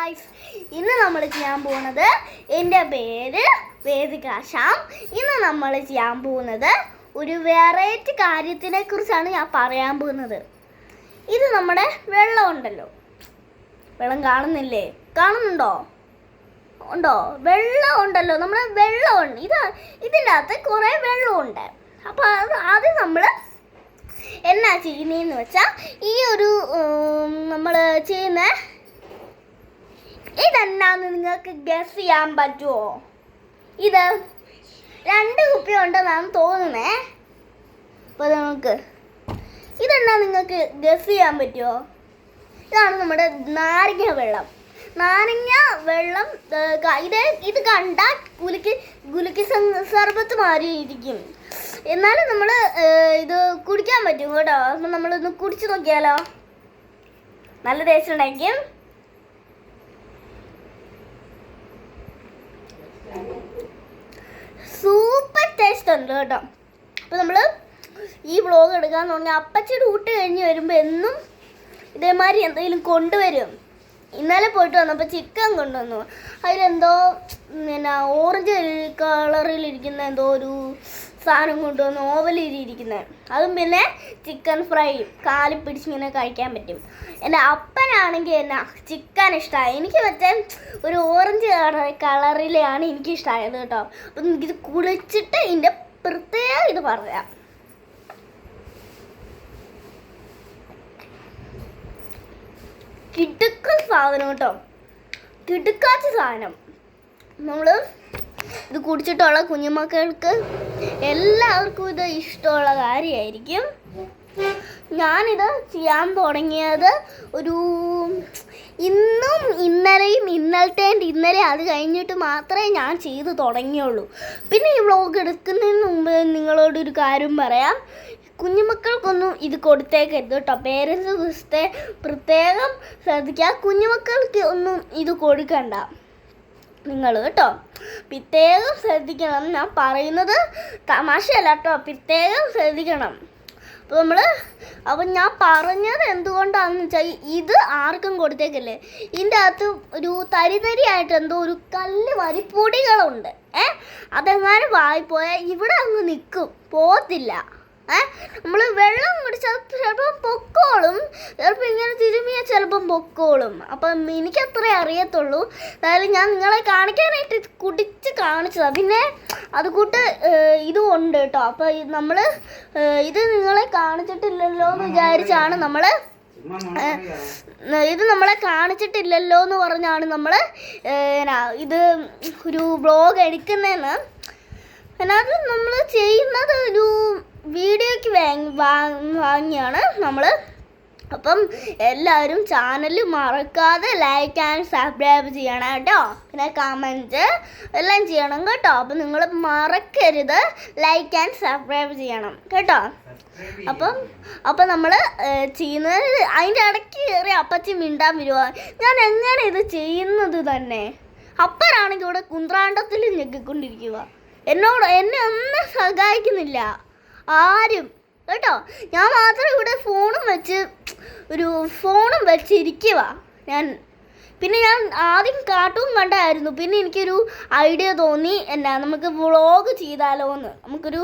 Guys, ഇന്ന് നമ്മൾ ചെയ്യാൻ പോകുന്നത്, എൻ്റെ പേര് വേദിക ശ്യാം. ഇന്ന് നമ്മൾ ചെയ്യാൻ പോകുന്നത് ഒരു വെറൈറ്റി കാര്യത്തിനെ കുറിച്ചാണ് ഞാൻ പറയാൻ പോകുന്നത്. ഇത് നമ്മുടെ വെള്ളം ഉണ്ടല്ലോ, വെള്ളം കാണുന്നില്ലേ? കാണുന്നുണ്ടോ? ഉണ്ടോ? വെള്ളം ഉണ്ടല്ലോ, നമ്മുടെ വെള്ളമുണ്ട്. ഇതിൻ്റെ അകത്ത് കുറേ വെള്ളമുണ്ട്. അപ്പോൾ അത് നമ്മൾ എന്നാ ചെയ്യുന്നതെന്ന് വെച്ചാൽ, ഈ ഒരു നമ്മൾ ചെയ്യുന്ന ഇതെന്നാന്ന് നിങ്ങൾക്ക് ഗസ് ചെയ്യാൻ പറ്റുമോ? ഇത് 2 കുപ്പി ഉണ്ടെന്നാണ് തോന്നുന്നേ. അപ്പോൾ നമുക്ക് ഇതെന്നാ നിങ്ങൾക്ക് ഗസ് ചെയ്യാൻ പറ്റുമോ? ഇതാണ് നമ്മുടെ നാരങ്ങ വെള്ളം. ഇത് കണ്ടാൽ ഗുലുക്കി സർബത്ത് മാറി ഇരിക്കും. എന്നാലും നമ്മൾ ഇത് കുടിക്കാൻ പറ്റും കേട്ടോ. അപ്പം നമ്മളൊന്ന് കുടിച്ചു നോക്കിയാലോ? നല്ല ടേസ്റ്റ് ഉണ്ടായിരിക്കും. സൂപ്പർ ടേസ്റ്റ് ഉണ്ട് കേട്ടോ. അപ്പോൾ നമ്മൾ ഈ വ്ളോഗ് എടുക്കാന്ന് പറഞ്ഞാൽ അപ്പച്ചിയുടെ ഊട്ട് കഴിഞ്ഞ് വരുമ്പോൾ എന്നും ഇതേമാതിരി എന്തെങ്കിലും കൊണ്ടുവരും. ഇന്നലെ പോയിട്ട് വന്നപ്പോൾ ചിക്കൻ കൊണ്ടുവന്നു. അതിലെന്തോ ഓറഞ്ച് കളറിലിരിക്കുന്ന എന്തോ ഒരു സാധനം കൊണ്ടുവന്നു, ഓവലിരിക്കുന്നത്. അതും പിന്നെ ചിക്കൻ ഫ്രൈ കാലി പിടിച്ചിങ്ങനെ കഴിക്കാൻ പറ്റും. എൻ്റെ അപ്പനാണെങ്കിൽ എന്നാ ചിക്കൻ ഇഷ്ടമായി. എനിക്ക് മറ്റേ ഒരു ഓറഞ്ച് കളറിലാണ് എനിക്കിഷ്ടമായത് കേട്ടോ. അപ്പം എനിക്കിത് കുളിച്ചിട്ട് ഇതിൻ്റെ പ്രത്യേകം ഇത് പറയാം. കിടുക്കൻ സാധനം കേട്ടോ, കിടുക്കാച്ച സാധനം. നമ്മൾ ഇത് കുടിച്ചിട്ടുള്ള കുഞ്ഞുമക്കൾക്ക് എല്ലാവർക്കും ഇത് ഇഷ്ടമുള്ള കാര്യമായിരിക്കും. ഞാനിത് ചെയ്യാൻ തുടങ്ങിയത് ഇന്നും ഇന്നലെയും ഇന്നലെ അത് കഴിഞ്ഞിട്ട് മാത്രമേ ഞാൻ ചെയ്ത് തുടങ്ങിയുള്ളൂ. പിന്നെ ഈ വ്ളോഗ് എടുക്കുന്നതിന് മുമ്പ് നിങ്ങളോടൊരു കാര്യം പറയാം. കുഞ്ഞുമക്കൾക്കൊന്നും ഇത് കൊടുത്തേക്കരുത് കേട്ടോ. പേരൻസ് പ്രത്യേകം ശ്രദ്ധിക്കുക. കുഞ്ഞുമക്കൾക്ക് ഒന്നും ഇത് കൊടുക്കണ്ട നിങ്ങൾ കേട്ടോ. പ്രത്യേകം ശ്രദ്ധിക്കണം. ഞാൻ പറയുന്നത് തമാശയല്ല കേട്ടോ, പ്രത്യേകം ശ്രദ്ധിക്കണം. അപ്പം ഞാൻ പറഞ്ഞത് എന്തുകൊണ്ടാണെന്ന് വെച്ചാൽ, ഇത് ആർക്കും കൊടുത്തേക്കല്ലേ. ഇതിൻ്റെ അകത്ത് ഒരു തരിതരിയായിട്ട് എന്തോ ഒരു കല്ല് വരിപ്പൊടികളുണ്ട്. അതെങ്ങാനും വായിപ്പോയാൽ ഇവിടെ അങ്ങ് നിൽക്കും, പോകത്തില്ല. നമ്മൾ വെള്ളം കുടിച്ചാൽ ചിലപ്പം പൊക്കോളും, ചിലപ്പോൾ ഇങ്ങനെ തിരുമിയാൽ ചിലപ്പം പൊക്കോളും. അപ്പം എനിക്കത്രേ അറിയത്തുള്ളൂ. അതായത് ഞാൻ നിങ്ങളെ കാണിക്കാനായിട്ട് കുടിച്ച് കാണിച്ചതാണ്. പിന്നെ അതുകൂട്ട് ഇതും ഉണ്ട് കേട്ടോ. അപ്പോൾ ഇത് നിങ്ങളെ കാണിച്ചിട്ടില്ലല്ലോ എന്ന് വിചാരിച്ചാണ് നമ്മളെ കാണിച്ചിട്ടില്ലല്ലോ എന്ന് പറഞ്ഞാണ് നമ്മൾ ഇത് ഒരു വ്ളോഗ് എടുക്കുന്നതെന്ന്. അതിനകത്ത് നമ്മൾ ചെയ്യുന്നത് ഒരു വീഡിയോയ്ക്ക് വാങ്ങിയാണ് നമ്മൾ. അപ്പം എല്ലാവരും ചാനൽ മറക്കാതെ ലൈക്ക് ആൻഡ് സബ്സ്ക്രൈബ് ചെയ്യണം കേട്ടോ. പിന്നെ കമൻറ്റ് എല്ലാം ചെയ്യണം കേട്ടോ. അപ്പം നിങ്ങൾ മറക്കരുത്, ലൈക്ക് ആൻഡ് സബ്സ്ക്രൈബ് ചെയ്യണം കേട്ടോ. അപ്പം നമ്മൾ ചെയ്യുന്നത് അതിൻ്റെ ഇടയ്ക്ക് കയറി അപ്പച്ചി മിണ്ടാൻ വരുവാ. ഞാൻ എങ്ങനെ ഇത് ചെയ്യുന്നത് തന്നെ. അപ്പനാണെങ്കിൽ ഇവിടെ കുന്ത്രാണ്ടത്തിൽ ഞെക്കിക്കൊണ്ടിരിക്കുക. എന്നെ ഒന്നും സഹായിക്കുന്നില്ല ആരും കേട്ടോ. ഞാൻ മാത്രം ഇവിടെ ഫോണും വെച്ചിരിക്കുക ഞാൻ. പിന്നെ ഞാൻ ആദ്യം കാർട്ടൂൺ കണ്ടായിരുന്നു. പിന്നെ എനിക്കൊരു ഐഡിയ തോന്നി, നമുക്ക് വ്ളോഗ് ചെയ്താലോ എന്ന് നമുക്കൊരു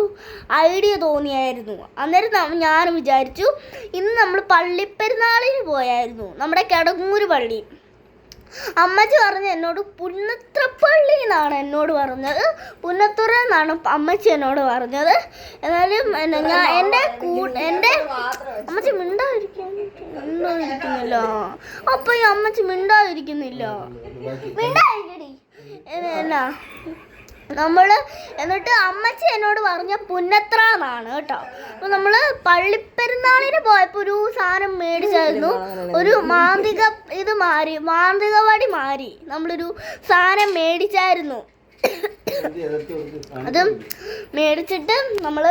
ഐഡിയ തോന്നിയായിരുന്നു. അന്നേരം ഞാൻ വിചാരിച്ചു, ഇന്ന് നമ്മൾ പള്ളിപ്പെരുന്നാളിന് പോയായിരുന്നു, നമ്മുടെ കിടങ്ങൂര് പള്ളി. അമ്മച്ചി പറഞ്ഞ് എന്നോട് പുന്നത്രപ്പള്ളി എന്നാണ് എന്നോട് പറഞ്ഞത്, പുന്നത്തുറ എന്നാണ് അമ്മച്ചി എന്നോട് പറഞ്ഞത്. എന്നാലും എൻ്റെ അമ്മച്ചി മിണ്ടായിരിക്കുന്നില്ലോ. അപ്പൊ ഈ അമ്മച്ചി മിണ്ടായിരിക്കുന്നില്ല. എന്നാ എന്നിട്ട് അമ്മച്ചി എന്നോട് പറഞ്ഞ പുന്നത്ര എന്നാണ് കേട്ടോ. അപ്പോൾ നമ്മൾ പള്ളിപ്പെരുന്നാളിന് പോയപ്പോൾ ഒരു സാധനം മേടിച്ചായിരുന്നു. ഒരു മാന്ത്രികവടി മാറി നമ്മളൊരു സാധനം മേടിച്ചായിരുന്നു. അത് മേടിച്ചിട്ട് നമ്മൾ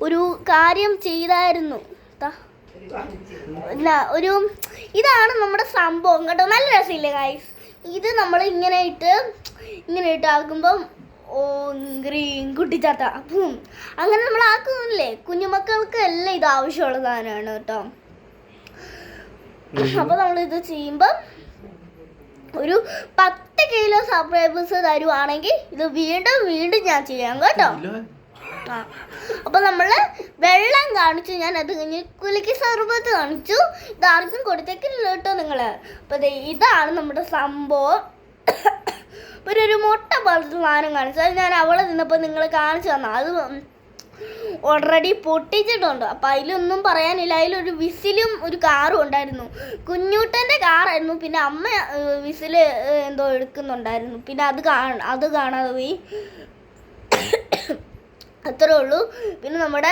ഒരു കാര്യം ചെയ്തായിരുന്നു. ഇതാണ് നമ്മുടെ സംഭവം കേട്ടോ. നല്ല രസമില്ലേ ഗൈസ്? ഇത് നമ്മൾ ഇങ്ങനെ ഇട്ടാക്കുമ്പം ഗ്രീൻ കുട്ടിച്ചാത്ത അങ്ങനെ നമ്മൾ ആക്കുന്നില്ലേ. കുഞ്ഞുമക്കൾക്ക് എല്ലാം ഇത് ആവശ്യമുള്ള സാധനമാണ് കേട്ടോ. അപ്പോൾ നമ്മളിത് ചെയ്യുമ്പം ഒരു 10 കിലോ സബ്സ്ക്രൈബേഴ്സ് തരുവാണെങ്കിൽ ഇത് വീണ്ടും വീണ്ടും ഞാൻ ചെയ്യാം കേട്ടോ. ആ അപ്പോൾ നമ്മൾ വെള്ളം കാണിച്ചു, ഞാൻ അത് കഴിഞ്ഞ് കുലുക്കി സർബത്ത് കാണിച്ചു. ഇതാർക്കും കൊടുത്തേക്കില്ല കേട്ടോ നിങ്ങൾ. അപ്പോൾ ഇതാണ് നമ്മുടെ സംഭവം. പിന്നെ ഒരു മുട്ട പോലത്തെ സാധനം കാണിച്ചു, അത് ഞാൻ അവളെ നിന്നപ്പോൾ നിങ്ങൾ കാണിച്ചു തന്നു. അത് ഓൾറെഡി പൊട്ടിച്ചിട്ടുണ്ട്. അപ്പം അതിലൊന്നും പറയാനില്ല. അതിലൊരു വിസിലും ഒരു കാറും ഉണ്ടായിരുന്നു. കുഞ്ഞൂട്ടൻ്റെ കാറായിരുന്നു. പിന്നെ അമ്മ വിസിൽ എന്തോ എടുക്കുന്നുണ്ടായിരുന്നു. പിന്നെ അത് കാണാതെ പോയി. അത്രേ ഉള്ളൂ. പിന്നെ നമ്മുടെ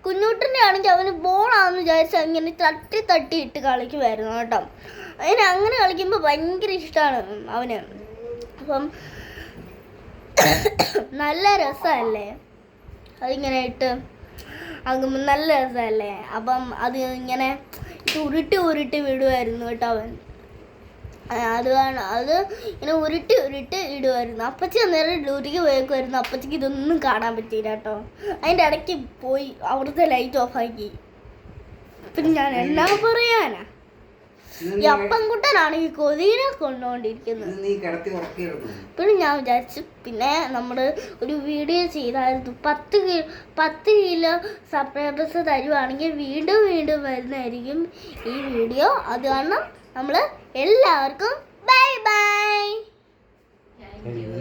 കുഞ്ഞൂട്ടൻ്റെ ആണെങ്കിൽ അവന് ബോളാണെന്ന് വിചാരിച്ചാൽ ഇങ്ങനെ തട്ടി ഇട്ട് കളിക്കുമായിരുന്നു കേട്ടോ. അതിന് അങ്ങനെ കളിക്കുമ്പോൾ ഭയങ്കര ഇഷ്ടമാണ് അവന്. അപ്പം നല്ല രസമല്ലേ അതിങ്ങനെ ഇട്ട് ആകുമ്പോൾ, നല്ല രസമല്ലേ. അപ്പം അത് ഇങ്ങനെ ഉരുട്ടി വിടുമായിരുന്നു കേട്ടോ അവൻ. അത് ഇങ്ങനെ ഉരുട്ടി ഇടുമായിരുന്നു. അപ്പച്ചി അന്നേരം ഡ്യൂട്ടിക്ക് പോയേക്കുമായിരുന്നു. അപ്പച്ചിക്ക് ഇതൊന്നും കാണാൻ പറ്റിയില്ല കേട്ടോ. അതിൻ്റെ ഇടയ്ക്ക് പോയി അവിടുത്തെ ലൈറ്റ് ഓഫാക്കി. പിന്നെ ഞാൻ എന്നാ പറയാനാ, ഈ അപ്പൻകുട്ടനാണ് ഈ കൊതിനെ കൊണ്ടുകൊണ്ടിരിക്കുന്നത്. പിന്നെ ഞാൻ വിചാരിച്ചു പിന്നെ നമ്മൾ ഒരു വീഡിയോ ചെയ്തായിരുന്നു. 10 കിലോ സബ്സ്ക്രൈബേഴ്സ് തരുവാണെങ്കിൽ വീണ്ടും വരുന്നതായിരിക്കും ഈ വീഡിയോ. അത് കാരണം നമ്മൾ എല്ലാവർക്കും ബൈ ബൈ.